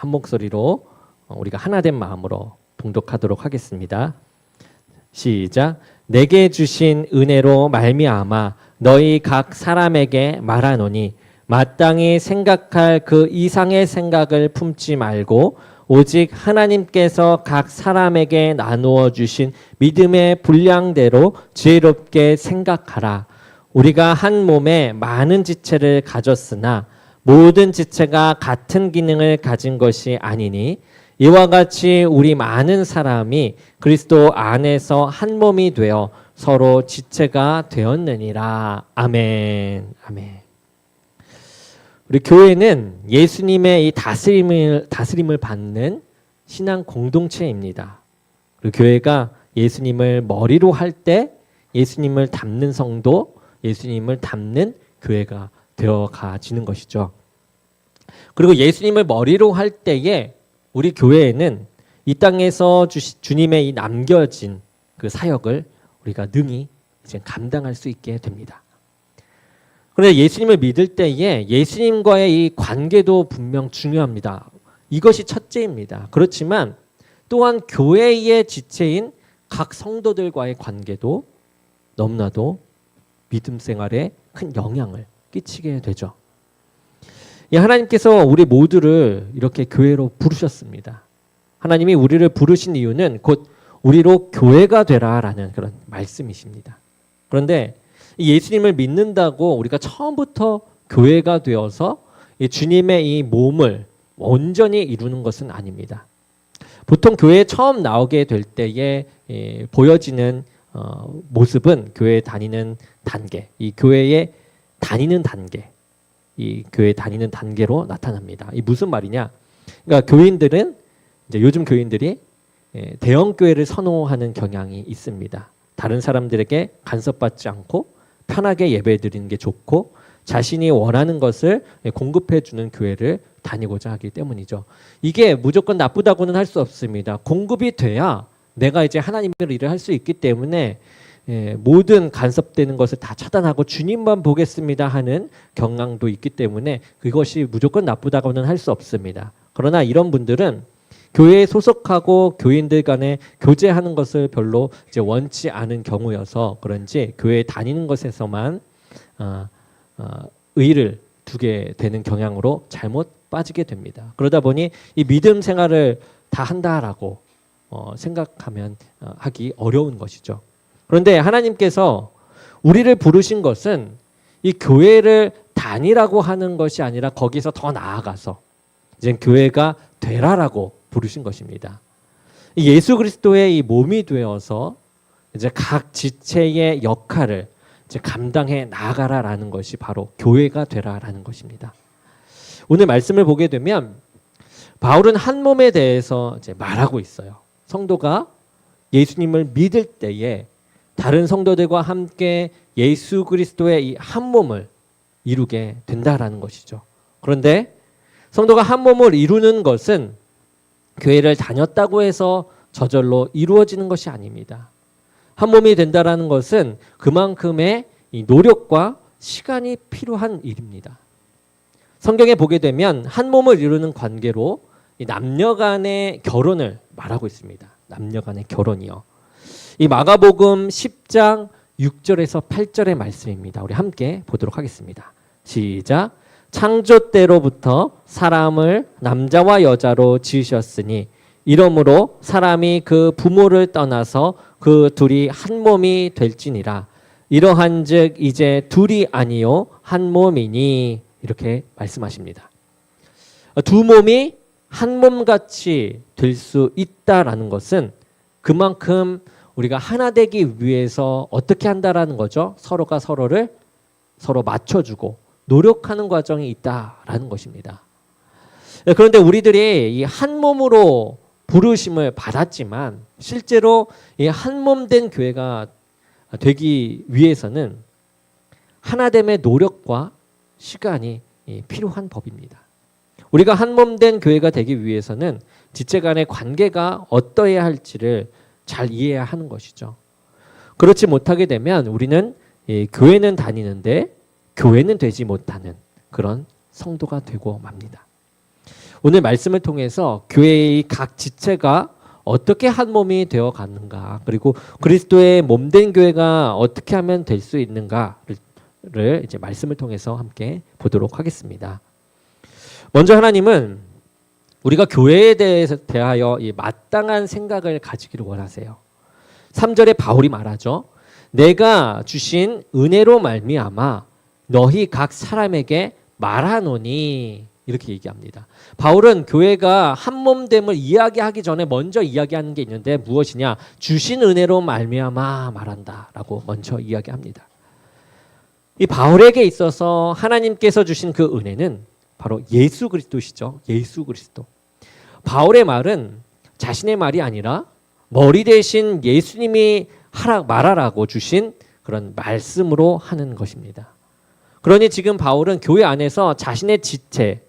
한 목소리로 우리가 하나된 마음으로 봉독하도록 하겠습니다. 시작. 내게 주신 은혜로 말미암아 너희 각 사람에게 말하노니 마땅히 생각할 그 이상의 생각을 품지 말고 오직 하나님께서 각 사람에게 나누어 주신 믿음의 분량대로 지혜롭게 생각하라. 우리가 한 몸에 많은 지체를 가졌으나 모든 지체가 같은 기능을 가진 것이 아니니 이와 같이 우리 많은 사람이 그리스도 안에서 한 몸이 되어 서로 지체가 되었느니라. 아멘. 아멘. 우리 교회는 예수님의 이 다스림을 받는 신앙 공동체입니다. 그리고 교회가 예수님을 머리로 할 때 예수님을 닮는 성도, 예수님을 닮는 교회가 되어가지는 것이죠. 그리고 예수님을 머리로 할 때에 우리 교회에는 이 땅에서 주님의 이 남겨진 그 사역을 우리가 능히 이제 감당할 수 있게 됩니다. 그런데 예수님을 믿을 때에 예수님과의 이 관계도 분명 중요합니다. 이것이 첫째입니다. 그렇지만 또한 교회의 지체인 각 성도들과의 관계도 너무나도 믿음 생활에 큰 영향을 끼치게 되죠. 하나님께서 우리 모두를 이렇게 교회로 부르셨습니다. 하나님이 우리를 부르신 이유는 곧 우리로 교회가 되라라는 그런 말씀이십니다. 그런데 예수님을 믿는다고 우리가 처음부터 교회가 되어서 주님의 이 몸을 온전히 이루는 것은 아닙니다. 보통 교회에 처음 나오게 될 때에 보여지는 모습은 교회에 다니는 단계, 이 교회에 다니는 단계, 이 교회 다니는 단계로 나타납니다. 이 무슨 말이냐? 그러니까 교인들은 이제 요즘 교인들이 대형 교회를 선호하는 경향이 있습니다. 다른 사람들에게 간섭받지 않고 편하게 예배드리는 게 좋고 자신이 원하는 것을 공급해 주는 교회를 다니고자 하기 때문이죠. 이게 무조건 나쁘다고는 할 수 없습니다. 공급이 돼야 내가 이제 하나님의 일을 할 수 있기 때문에 모든 간섭되는 것을 다 차단하고 주님만 보겠습니다 하는 경향도 있기 때문에 그것이 무조건 나쁘다고는 할 수 없습니다. 그러나 이런 분들은 교회에 소속하고 교인들 간에 교제하는 것을 별로 이제 원치 않은 경우여서 그런지 교회에 다니는 것에서만 의의를 두게 되는 경향으로 잘못 빠지게 됩니다. 그러다 보니 이 믿음 생활을 다 한다라고 생각하면 하기 어려운 것이죠. 그런데 하나님께서 우리를 부르신 것은 이 교회를 다니라고 하는 것이 아니라 거기서 더 나아가서 이제 교회가 되라라고 부르신 것입니다. 예수 그리스도의 이 몸이 되어서 이제 각 지체의 역할을 이제 감당해 나가라라는 것이 바로 교회가 되라라는 것입니다. 오늘 말씀을 보게 되면 바울은 한 몸에 대해서 이제 말하고 있어요. 성도가 예수님을 믿을 때에 다른 성도들과 함께 예수 그리스도의 이 한 몸을 이루게 된다라는 것이죠. 그런데 성도가 한 몸을 이루는 것은 교회를 다녔다고 해서 저절로 이루어지는 것이 아닙니다. 한 몸이 된다라는 것은 그만큼의 이 노력과 시간이 필요한 일입니다. 성경에 보게 되면 한 몸을 이루는 관계로 이 남녀 간의 결혼을 말하고 있습니다. 남녀 간의 결혼이요. 이 마가복음 10장 6절에서 8절의 말씀입니다. 우리 함께 보도록 하겠습니다. 시작. 창조 때로부터 사람을 남자와 여자로 지으셨으니 이러므로 사람이 그 부모를 떠나서 그 둘이 한 몸이 될지니라. 이러한즉 이제 둘이 아니요 한 몸이니 이렇게 말씀하십니다. 두 몸이 한 몸같이 될 수 있다라는 것은 그만큼 우리가 하나 되기 위해서 어떻게 한다라는 거죠. 서로가 서로를 서로 맞춰주고 노력하는 과정이 있다라는 것입니다. 그런데 우리들이 이 한 몸으로 부르심을 받았지만 실제로 이 한 몸 된 교회가 되기 위해서는 하나됨의 노력과 시간이 필요한 법입니다. 우리가 한 몸 된 교회가 되기 위해서는 지체 간의 관계가 어떠해야 할지를 잘 이해해야 하는 것이죠. 그렇지 못하게 되면 우리는 교회는 다니는데 교회는 되지 못하는 그런 성도가 되고 맙니다. 오늘 말씀을 통해서 교회의 각 지체가 어떻게 한 몸이 되어 가는가, 그리고 그리스도의 몸된 교회가 어떻게 하면 될 수 있는가를 이제 말씀을 통해서 함께 보도록 하겠습니다. 먼저 하나님은 우리가 교회에 대하여 이 마땅한 생각을 가지기를 원하세요. 3절에 바울이 말하죠. 내가 주신 은혜로 말미암아 너희 각 사람에게 말하노니, 이렇게 얘기합니다. 바울은 교회가 한 몸됨을 이야기하기 전에 먼저 이야기하는 게 있는데 무엇이냐? 주신 은혜로 말미암아 말한다라고 먼저 이야기합니다. 이 바울에게 있어서 하나님께서 주신 그 은혜는 바로 예수 그리스도시죠. 예수 그리스도. 바울의 말은 자신의 말이 아니라 머리 대신 예수님이 말하라고 주신 그런 말씀으로 하는 것입니다. 그러니 지금 바울은 교회 안에서 자신의 지체의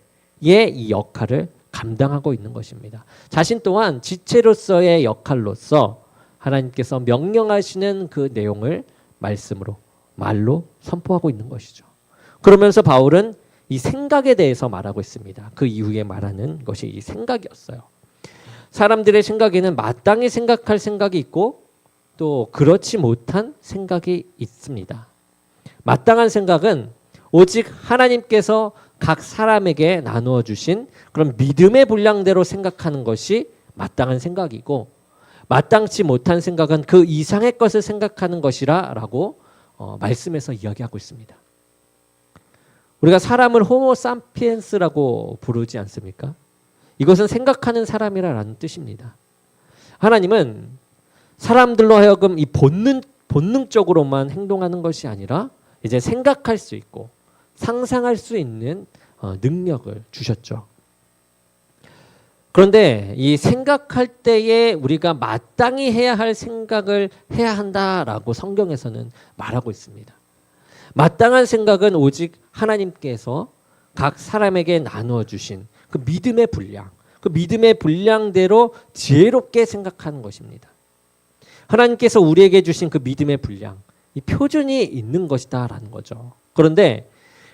이 역할을 감당하고 있는 것입니다. 자신 또한 지체로서의 역할로서 하나님께서 명령하시는 그 내용을 말씀으로, 말로 선포하고 있는 것이죠. 그러면서 바울은 이 생각에 대해서 말하고 있습니다. 그 이후에 말하는 것이 이 생각이었어요. 사람들의 생각에는 마땅히 생각할 생각이 있고 또 그렇지 못한 생각이 있습니다. 마땅한 생각은 오직 하나님께서 각 사람에게 나누어 주신 그런 믿음의 분량대로 생각하는 것이 마땅한 생각이고, 마땅치 못한 생각은 그 이상의 것을 생각하는 것이라고 말씀에서 이야기하고 있습니다. 우리가 사람을 호모 사피엔스라고 부르지 않습니까? 이것은 생각하는 사람이라는 뜻입니다. 하나님은 사람들로 하여금 이 본능적으로만 행동하는 것이 아니라 이제 생각할 수 있고 상상할 수 있는 능력을 주셨죠. 그런데 이 생각할 때에 우리가 마땅히 해야 할 생각을 해야 한다라고 성경에서는 말하고 있습니다. 마땅한 생각은 오직 하나님께서 각 사람에게 나누어 주신 그 믿음의 분량, 그 믿음의 분량대로 지혜롭게 생각하는 것입니다. 하나님께서 우리에게 주신 그 믿음의 분량, 이 표준이 있는 것이다라는 거죠. 그런데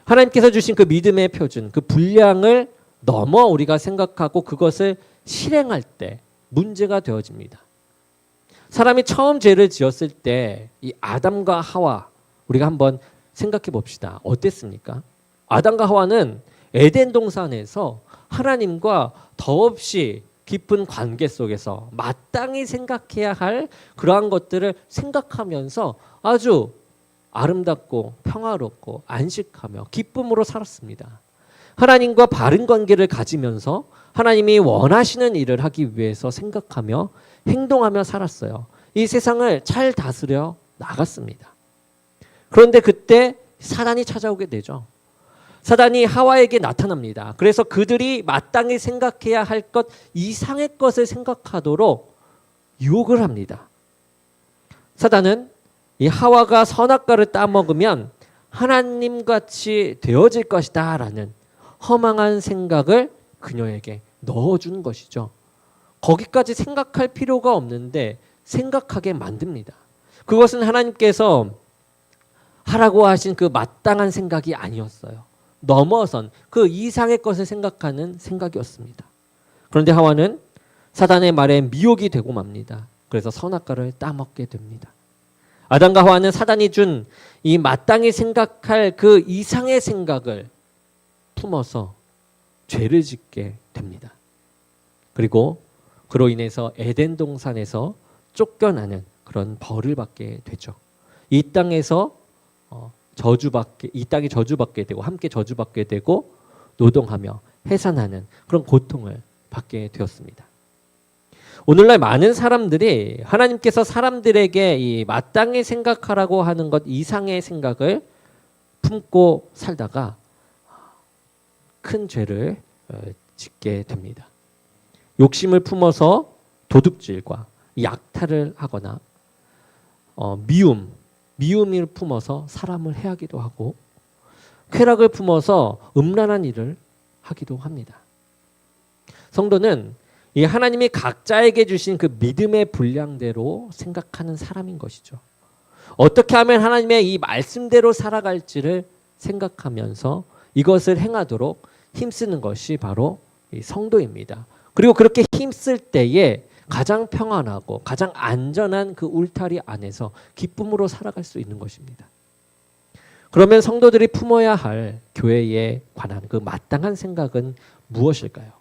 하나님께서 주신 그 믿음의 표준, 그 분량을 넘어 우리가 생각하고 그것을 실행할 때 문제가 되어집니다. 사람이 처음 죄를 지었을 때 이 아담과 하와, 우리가 한번 생각해 봅시다. 어땠습니까? 아담과 하와는 에덴 동산에서 하나님과 더없이 깊은 관계 속에서 마땅히 생각해야 할 그러한 것들을 생각하면서 아주 아름답고 평화롭고 안식하며 기쁨으로 살았습니다. 하나님과 바른 관계를 가지면서 하나님이 원하시는 일을 하기 위해서 생각하며 행동하며 살았어요. 이 세상을 잘 다스려 나갔습니다. 그런데 그때 사단이 찾아오게 되죠. 사단이 하와에게 나타납니다. 그래서 그들이 마땅히 생각해야 할 것 이상의 것을 생각하도록 유혹을 합니다. 사단은 이 하와가 선악과를 따먹으면 하나님같이 되어질 것이다 라는 허망한 생각을 그녀에게 넣어준 것이죠. 거기까지 생각할 필요가 없는데 생각하게 만듭니다. 그것은 하나님께서 하라고 하신 그 마땅한 생각이 아니었어요. 넘어선 그 이상의 것을 생각하는 생각이었습니다. 그런데 하와는 사단의 말에 미혹이 되고 맙니다. 그래서 선악과를 따먹게 됩니다. 아담과 하와는 사단이 준 이 마땅히 생각할 그 이상의 생각을 품어서 죄를 짓게 됩니다. 그리고 그로 인해서 에덴 동산에서 쫓겨나는 그런 벌을 받게 되죠. 이 땅에서 이 땅이 저주받게 되고 함께 저주받게 되고 노동하며 해산하는 그런 고통을 받게 되었습니다. 오늘날 많은 사람들이 하나님께서 사람들에게 이 마땅히 생각하라고 하는 것 이상의 생각을 품고 살다가 큰 죄를 짓게 됩니다. 욕심을 품어서 도둑질과 약탈을 하거나 미움을 품어서 사람을 해하기도 하고 쾌락을 품어서 음란한 일을 하기도 합니다. 성도는 이 하나님이 각자에게 주신 그 믿음의 분량대로 생각하는 사람인 것이죠. 어떻게 하면 하나님의 이 말씀대로 살아갈지를 생각하면서 이것을 행하도록 힘쓰는 것이 바로 이 성도입니다. 그리고 그렇게 힘쓸 때에 가장 평안하고 가장 안전한 그 울타리 안에서 기쁨으로 살아갈 수 있는 것입니다. 그러면 성도들이 품어야 할 교회에 관한 그 마땅한 생각은 무엇일까요?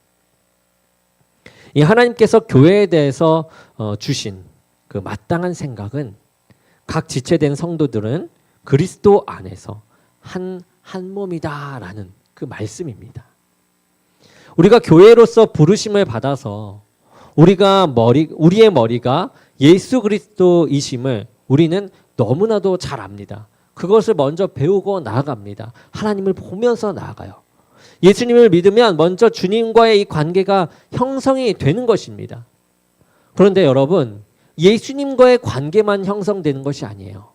이 하나님께서 교회에 대해서 주신 그 마땅한 생각은 각 지체된 성도들은 그리스도 안에서 한 몸이다라는 그 말씀입니다. 우리가 교회로서 부르심을 받아서 우리의 머리가 예수 그리스도이심을 우리는 너무나도 잘 압니다. 그것을 먼저 배우고 나아갑니다. 하나님을 보면서 나아가요. 예수님을 믿으면 먼저 주님과의 이 관계가 형성이 되는 것입니다. 그런데 여러분, 예수님과의 관계만 형성되는 것이 아니에요.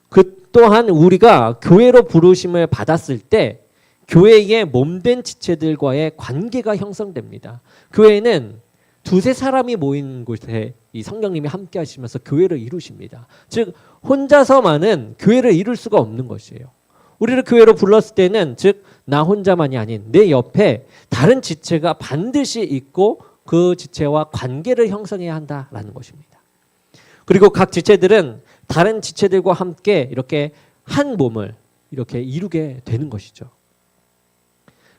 그 또한 우리가 교회로 부르심을 받았을 때 교회의 몸된 지체들과의 관계가 형성됩니다. 교회는 두세 사람이 모인 곳에 이 성령님이 함께 하시면서 교회를 이루십니다. 즉 혼자서만은 교회를 이룰 수가 없는 것이에요. 우리를 교회로 불렀을 때는 즉 나 혼자만이 아닌 내 옆에 다른 지체가 반드시 있고 그 지체와 관계를 형성해야 한다라는 것입니다. 그리고 각 지체들은 다른 지체들과 함께 이렇게 한 몸을 이렇게 이루게 되는 것이죠.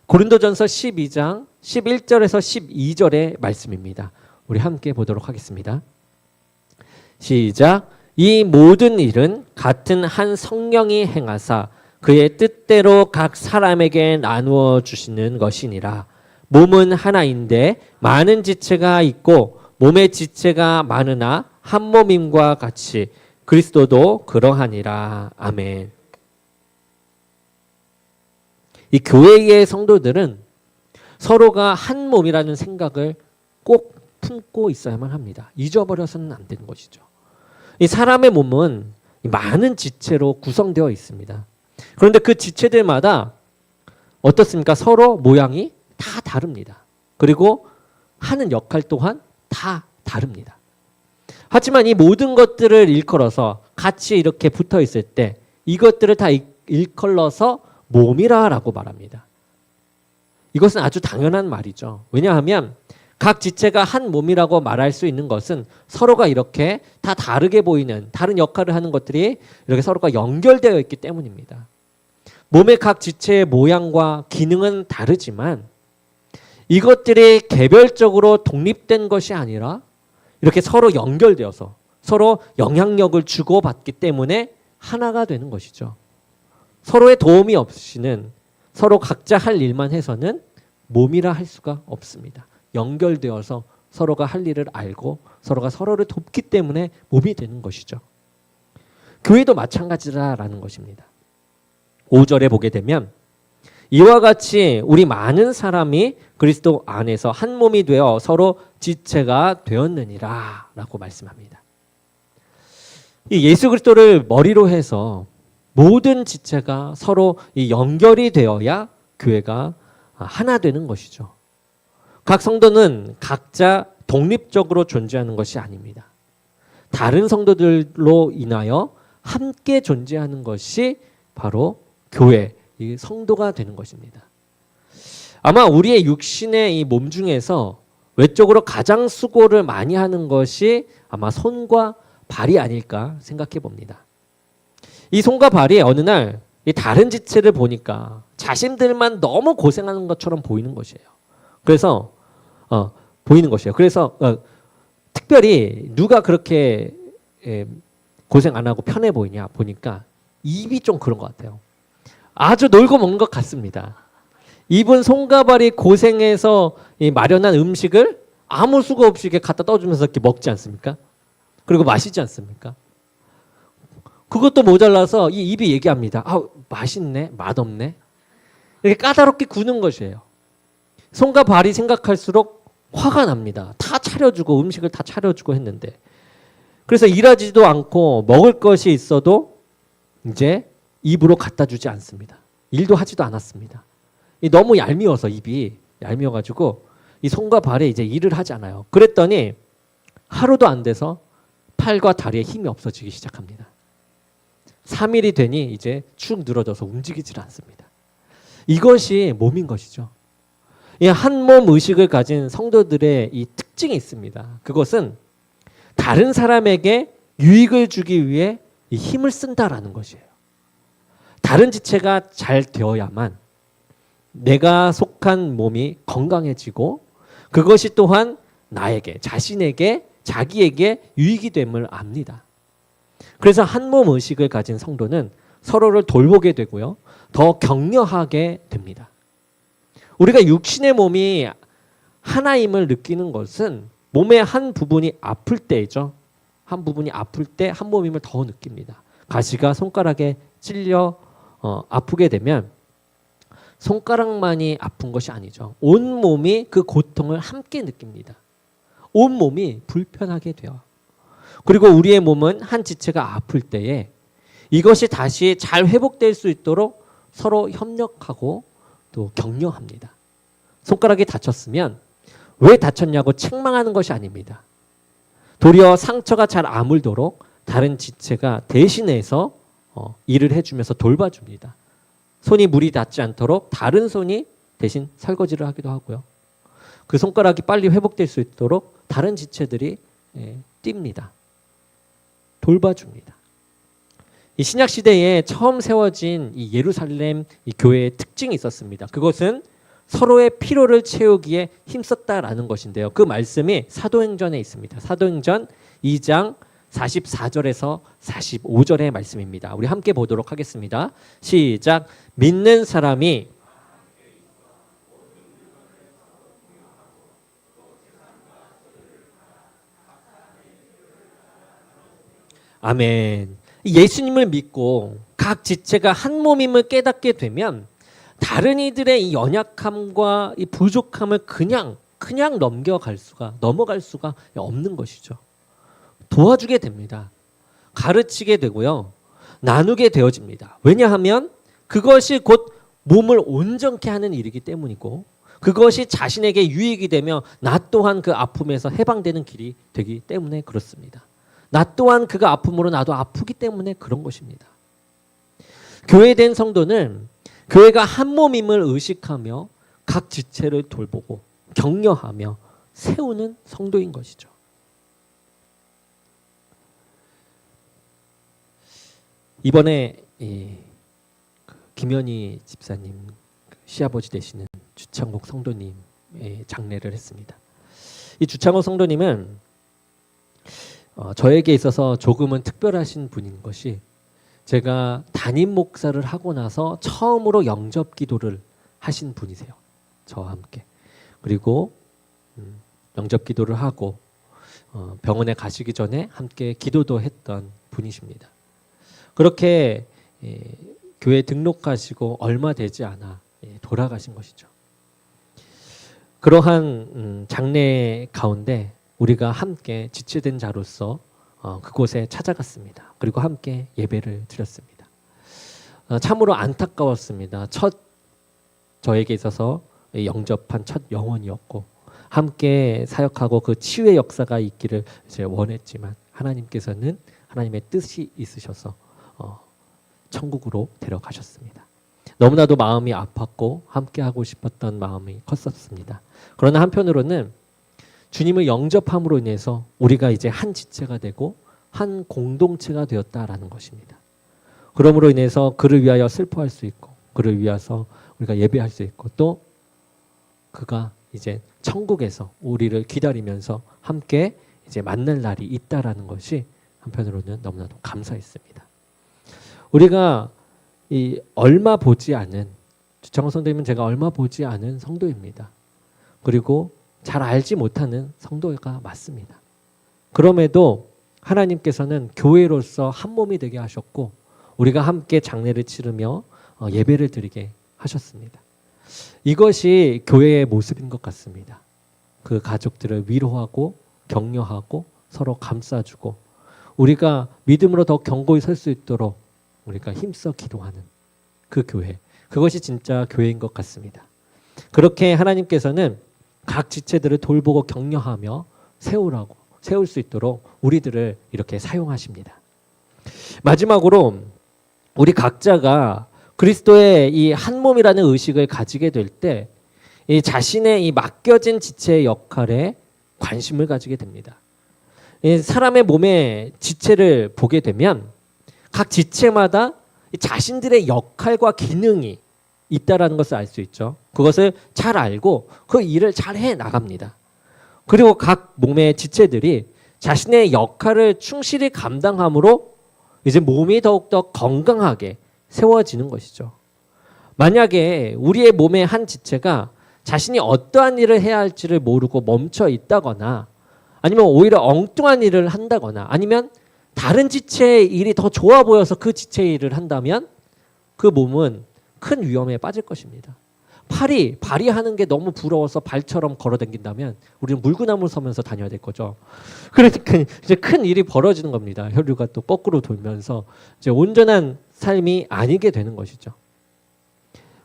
고린도전서 12장 11절에서 12절의 말씀입니다. 우리 함께 보도록 하겠습니다. 시작. 이 모든 일은 같은 한 성령이 행하사 그의 뜻대로 각 사람에게 나누어 주시는 것이니라. 몸은 하나인데 많은 지체가 있고 몸의 지체가 많으나 한 몸임과 같이 그리스도도 그러하니라. 아멘. 이 교회의 성도들은 서로가 한 몸이라는 생각을 꼭 품고 있어야만 합니다. 잊어버려서는 안 되는 것이죠. 이 사람의 몸은 많은 지체로 구성되어 있습니다. 그런데 그 지체들마다 어떻습니까? 서로 모양이 다 다릅니다. 그리고 하는 역할 또한 다 다릅니다. 하지만 이 모든 것들을 일컬어서 같이 이렇게 붙어 있을 때 이것들을 다 일컬어서 몸이라고 말합니다. 이것은 아주 당연한 말이죠. 왜냐하면 각 지체가 한 몸이라고 말할 수 있는 것은 서로가 이렇게 다 다르게 보이는 다른 역할을 하는 것들이 이렇게 서로가 연결되어 있기 때문입니다. 몸의 각 지체의 모양과 기능은 다르지만 이것들이 개별적으로 독립된 것이 아니라 이렇게 서로 연결되어서 서로 영향력을 주고받기 때문에 하나가 되는 것이죠. 서로의 도움이 없이는 서로 각자 할 일만 해서는 몸이라 할 수가 없습니다. 연결되어서 서로가 할 일을 알고 서로가 서로를 돕기 때문에 몸이 되는 것이죠. 교회도 마찬가지라는 것입니다. 5절에 보게 되면 이와 같이 우리 많은 사람이 그리스도 안에서 한 몸이 되어 서로 지체가 되었느니라 라고 말씀합니다. 이 예수 그리스도를 머리로 해서 모든 지체가 서로 연결이 되어야 교회가 하나 되는 것이죠. 각 성도는 각자 독립적으로 존재하는 것이 아닙니다. 다른 성도들로 인하여 함께 존재하는 것이 바로 교회, 이 성도가 되는 것입니다. 아마 우리의 육신의 이 몸 중에서 외적으로 가장 수고를 많이 하는 것이 아마 손과 발이 아닐까 생각해 봅니다. 이 손과 발이 어느 날 이 다른 지체를 보니까 자신들만 너무 고생하는 것처럼 보이는 것이에요. 그래서 특별히 누가 그렇게 고생 안 하고 편해 보이냐 보니까 입이 좀 그런 것 같아요. 아주 놀고 먹는 것 같습니다. 입은 손과 발이 고생해서 마련한 음식을 아무 수고 없이 이렇게 갖다 떠주면서 이렇게 먹지 않습니까? 그리고 마시지 않습니까? 그것도 모자라서 이 입이 얘기합니다. 맛있네, 맛없네. 이렇게 까다롭게 구는 것이에요. 손과 발이 생각할수록 화가 납니다. 다 차려주고 음식을 다 차려주고 했는데 그래서 일하지도 않고 먹을 것이 있어도 이제 입으로 갖다 주지 않습니다. 일도 하지도 않았습니다. 너무 얄미워서 입이 얄미워가지고 이 손과 발에 이제 일을 하지 않아요. 그랬더니 하루도 안 돼서 팔과 다리에 힘이 없어지기 시작합니다. 3일이 되니 이제 축 늘어져서 움직이질 않습니다. 이것이 몸인 것이죠. 이 한몸 의식을 가진 성도들의 이 특징이 있습니다. 그것은 다른 사람에게 유익을 주기 위해 이 힘을 쓴다라는 것이에요. 다른 지체가 잘 되어야만 내가 속한 몸이 건강해지고 그것이 또한 나에게, 자신에게, 자기에게 유익이 됨을 압니다. 그래서 한몸 의식을 가진 성도는 서로를 돌보게 되고요. 더 격려하게 됩니다. 우리가 육신의 몸이 하나임을 느끼는 것은 몸의 한 부분이 아플 때이죠. 한 부분이 아플 때 한 몸임을 더 느낍니다. 가시가 손가락에 찔려 아프게 되면 손가락만이 아픈 것이 아니죠. 온 몸이 그 고통을 함께 느낍니다. 온 몸이 불편하게 돼요. 그리고 우리의 몸은 한 지체가 아플 때에 이것이 다시 잘 회복될 수 있도록 서로 협력하고 또 격려합니다. 손가락이 다쳤으면 왜 다쳤냐고 책망하는 것이 아닙니다. 도리어 상처가 잘 아물도록 다른 지체가 대신해서 일을 해주면서 돌봐줍니다. 손이 물이 닿지 않도록 다른 손이 대신 설거지를 하기도 하고요. 그 손가락이 빨리 회복될 수 있도록 다른 지체들이 뜁니다. 돌봐줍니다. 이 신약 시대에 처음 세워진 이 예루살렘 이 교회의 특징이 있었습니다. 그것은 서로의 필요를 채우기에 힘썼다라는 것인데요. 그 말씀이 사도행전에 있습니다. 사도행전 2장 44절에서 45절의 말씀입니다. 우리 함께 보도록 하겠습니다. 시작. 믿는 사람이 아멘. 예수님을 믿고 각 지체가 한 몸임을 깨닫게 되면 다른 이들의 이 연약함과 이 부족함을 그냥 넘어갈 수가 없는 것이죠. 도와주게 됩니다. 가르치게 되고요. 나누게 되어집니다. 왜냐하면 그것이 곧 몸을 온전케 하는 일이기 때문이고 그것이 자신에게 유익이 되며 나 또한 그 아픔에서 해방되는 길이 되기 때문에 그렇습니다. 나 또한 그가 아픔으로 나도 아프기 때문에 그런 것입니다. 교회된 성도는 교회가 한 몸임을 의식하며 각 지체를 돌보고 격려하며 세우는 성도인 것이죠. 이번에 김현희 집사님 시아버지 되시는 주창옥 성도님의 장례를 했습니다. 이 주창옥 성도님은 저에게 있어서 조금은 특별하신 분인 것이 제가 담임 목사를 하고 나서 처음으로 영접 기도를 하신 분이세요. 저와 함께. 그리고 영접 기도를 하고 병원에 가시기 전에 함께 기도도 했던 분이십니다. 그렇게 교회 등록하시고 얼마 되지 않아 돌아가신 것이죠. 그러한 장례 가운데 우리가 함께 지체된 자로서 그곳에 찾아갔습니다. 그리고 함께 예배를 드렸습니다. 참으로 안타까웠습니다. 저에게 있어서 영접한 첫 영혼이었고 함께 사역하고 그 치유의 역사가 있기를 이제 원했지만 하나님께서는 하나님의 뜻이 있으셔서 천국으로 데려가셨습니다. 너무나도 마음이 아팠고 함께하고 싶었던 마음이 컸었습니다. 그러나 한편으로는 주님을 영접함으로 인해서 우리가 이제 한 지체가 되고 한 공동체가 되었다라는 것입니다. 그러므로 인해서 그를 위하여 슬퍼할 수 있고 그를 위해서 우리가 예배할 수 있고 또 그가 이제 천국에서 우리를 기다리면서 함께 이제 만날 날이 있다라는 것이 한편으로는 너무나도 감사했습니다. 우리가 이 얼마 보지 않은 주창호 성도님은 제가 얼마 보지 않은 성도입니다. 그리고 잘 알지 못하는 성도가 맞습니다. 그럼에도 하나님께서는 교회로서 한 몸이 되게 하셨고 우리가 함께 장례를 치르며 예배를 드리게 하셨습니다. 이것이 교회의 모습인 것 같습니다. 그 가족들을 위로하고 격려하고 서로 감싸주고 우리가 믿음으로 더 견고히 설 수 있도록 우리가 힘써 기도하는 그 교회, 그것이 진짜 교회인 것 같습니다. 그렇게 하나님께서는 각 지체들을 돌보고 격려하며 세울 수 있도록 우리들을 이렇게 사용하십니다. 마지막으로 우리 각자가 그리스도의 이 한 몸이라는 의식을 가지게 될 때 이 자신의 이 맡겨진 지체의 역할에 관심을 가지게 됩니다. 이 사람의 몸의 지체를 보게 되면 각 지체마다 자신들의 역할과 기능이 있다라는 것을 알 수 있죠. 그것을 잘 알고 그 일을 잘 해 나갑니다. 그리고 각 몸의 지체들이 자신의 역할을 충실히 감당함으로 이제 몸이 더욱더 건강하게 세워지는 것이죠. 만약에 우리의 몸의 한 지체가 자신이 어떠한 일을 해야 할지를 모르고 멈춰 있다거나 아니면 오히려 엉뚱한 일을 한다거나 아니면 다른 지체의 일이 더 좋아 보여서 그 지체의 일을 한다면 그 몸은 큰 위험에 빠질 것입니다. 팔이 발휘하는 게 너무 부러워서 발처럼 걸어 다닌다면 우리는 물구나무 서면서 다녀야 될 거죠. 그러니까 이제 큰 일이 벌어지는 겁니다. 혈류가 또 거꾸로 돌면서 이제 온전한 삶이 아니게 되는 것이죠.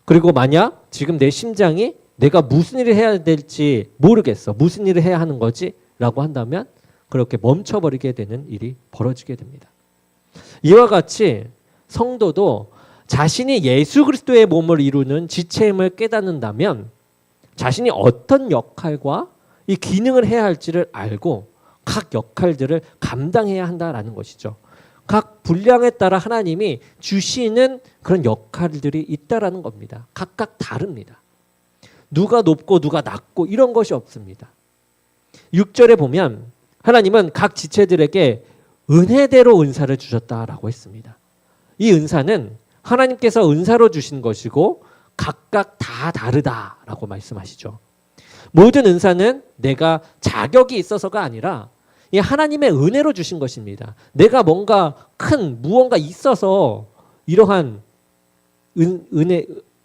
그리고 만약 지금 내 심장이 내가 무슨 일을 해야 될지 모르겠어. 무슨 일을 해야 하는 거지? 라고 한다면 그렇게 멈춰버리게 되는 일이 벌어지게 됩니다. 이와 같이 성도도 자신이 예수 그리스도의 몸을 이루는 지체임을 깨닫는다면 자신이 어떤 역할과 이 기능을 해야 할지를 알고 각 역할들을 감당해야 한다라는 것이죠. 각 분량에 따라 하나님이 주시는 그런 역할들이 있다라는 겁니다. 각각 다릅니다. 누가 높고 누가 낮고 이런 것이 없습니다. 6절에 보면 하나님은 각 지체들에게 은혜대로 은사를 주셨다라고 했습니다. 이 은사는 하나님께서 은사로 주신 것이고 각각 다 다르다라고 말씀하시죠. 모든 은사는 내가 자격이 있어서가 아니라 이 하나님의 은혜로 주신 것입니다. 내가 뭔가 큰 무언가 있어서 이러한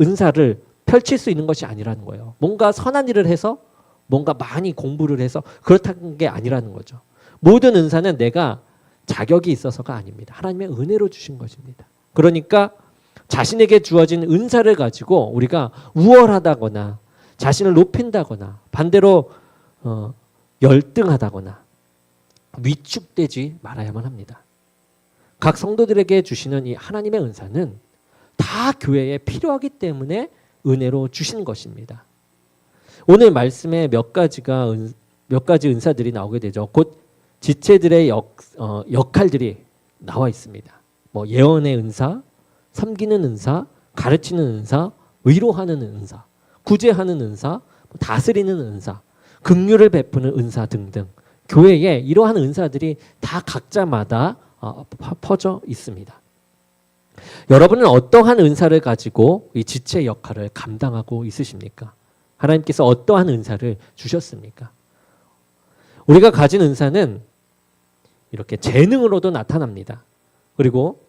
은사를 펼칠 수 있는 것이 아니라는 거예요. 뭔가 선한 일을 해서 뭔가 많이 공부를 해서 그렇다는 게 아니라는 거죠. 모든 은사는 내가 자격이 있어서가 아닙니다. 하나님의 은혜로 주신 것입니다. 그러니까 자신에게 주어진 은사를 가지고 우리가 우월하다거나 자신을 높인다거나 반대로 열등하다거나 위축되지 말아야만 합니다. 각 성도들에게 주시는 이 하나님의 은사는 다 교회에 필요하기 때문에 은혜로 주신 것입니다. 오늘 말씀에 몇 가지 은사들이 나오게 되죠. 곧 지체들의 역할들이 나와 있습니다. 뭐 예언의 은사, 섬기는 은사, 가르치는 은사, 위로하는 은사, 구제하는 은사, 다스리는 은사, 긍휼을 베푸는 은사 등등 교회에 이러한 은사들이 다 각자마다 퍼져 있습니다. 여러분은 어떠한 은사를 가지고 이 지체 역할을 감당하고 있으십니까? 하나님께서 어떠한 은사를 주셨습니까? 우리가 가진 은사는 이렇게 재능으로도 나타납니다. 그리고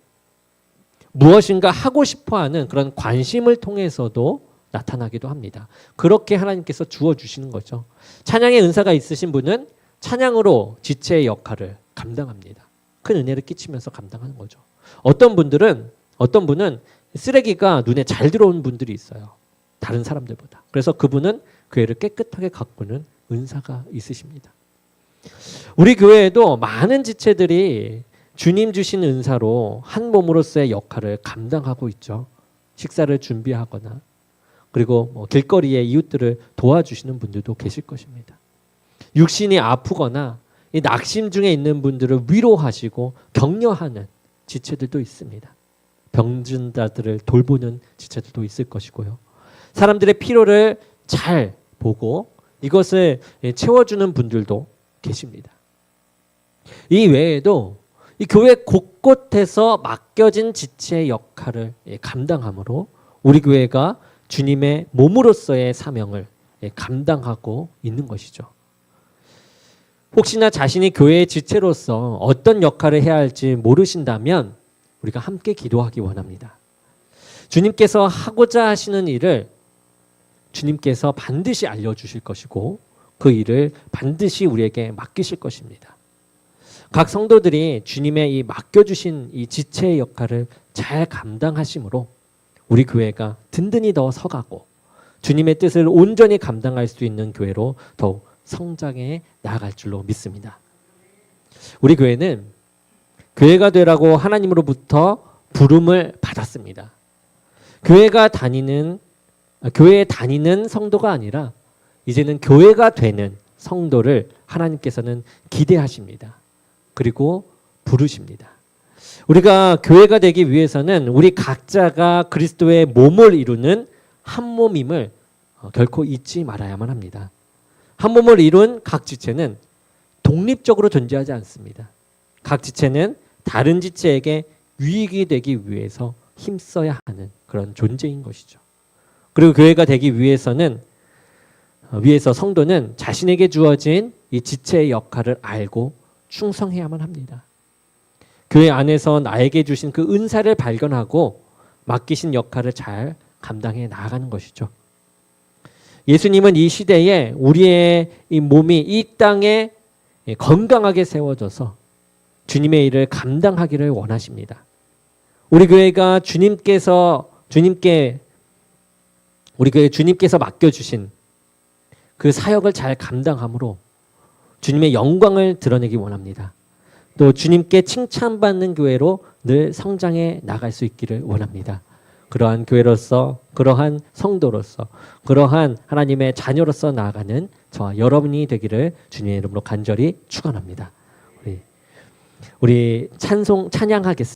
무엇인가 하고 싶어하는 그런 관심을 통해서도 나타나기도 합니다. 그렇게 하나님께서 주어주시는 거죠. 찬양의 은사가 있으신 분은 찬양으로 지체의 역할을 감당합니다. 큰 은혜를 끼치면서 감당하는 거죠. 어떤 분은 쓰레기가 눈에 잘 들어오는 분들이 있어요. 다른 사람들보다. 그래서 그분은 교회를 깨끗하게 가꾸는 은사가 있으십니다. 우리 교회에도 많은 지체들이 주님 주신 은사로 한 몸으로서의 역할을 감당하고 있죠. 식사를 준비하거나 그리고 길거리에 이웃들을 도와주시는 분들도 계실 것입니다. 육신이 아프거나 이 낙심 중에 있는 분들을 위로하시고 격려하는 지체들도 있습니다. 병든 자들을 돌보는 지체들도 있을 것이고요. 사람들의 필요를 잘 보고 이것을 채워주는 분들도 계십니다. 이 외에도 이 교회 곳곳에서 맡겨진 지체의 역할을 감당함으로 우리 교회가 주님의 몸으로서의 사명을 감당하고 있는 것이죠. 혹시나 자신이 교회의 지체로서 어떤 역할을 해야 할지 모르신다면 우리가 함께 기도하기 원합니다. 주님께서 하고자 하시는 일을 주님께서 반드시 알려주실 것이고 그 일을 반드시 우리에게 맡기실 것입니다. 각 성도들이 주님의 이 맡겨주신 이 지체의 역할을 잘 감당하심으로 우리 교회가 든든히 더 서가고 주님의 뜻을 온전히 감당할 수 있는 교회로 더욱 성장해 나아갈 줄로 믿습니다. 우리 교회는 교회가 되라고 하나님으로부터 부름을 받았습니다. 교회가 다니는 교회에 다니는 성도가 아니라 이제는 교회가 되는 성도를 하나님께서는 기대하십니다. 그리고 부르십니다. 우리가 교회가 되기 위해서는 우리 각자가 그리스도의 몸을 이루는 한 몸임을 결코 잊지 말아야만 합니다. 한 몸을 이룬 각 지체는 독립적으로 존재하지 않습니다. 각 지체는 다른 지체에게 유익이 되기 위해서 힘써야 하는 그런 존재인 것이죠. 그리고 교회가 되기 위해서 성도는 자신에게 주어진 이 지체의 역할을 알고 충성해야만 합니다. 교회 안에서 나에게 주신 그 은사를 발견하고 맡기신 역할을 잘 감당해 나아가는 것이죠. 예수님은 이 시대에 우리의 이 몸이 이 땅에 건강하게 세워져서 주님의 일을 감당하기를 원하십니다. 우리 교회가 우리 교회 주님께서 맡겨주신 그 사역을 잘 감당함으로 주님의 영광을 드러내기 원합니다. 또 주님께 칭찬받는 교회로 늘 성장해 나갈 수 있기를 원합니다. 그러한 교회로서, 그러한 성도로서, 그러한 하나님의 자녀로서 나아가는 저와 여러분이 되기를 주님의 이름으로 간절히 축원합니다. 우리 찬양하겠습니다.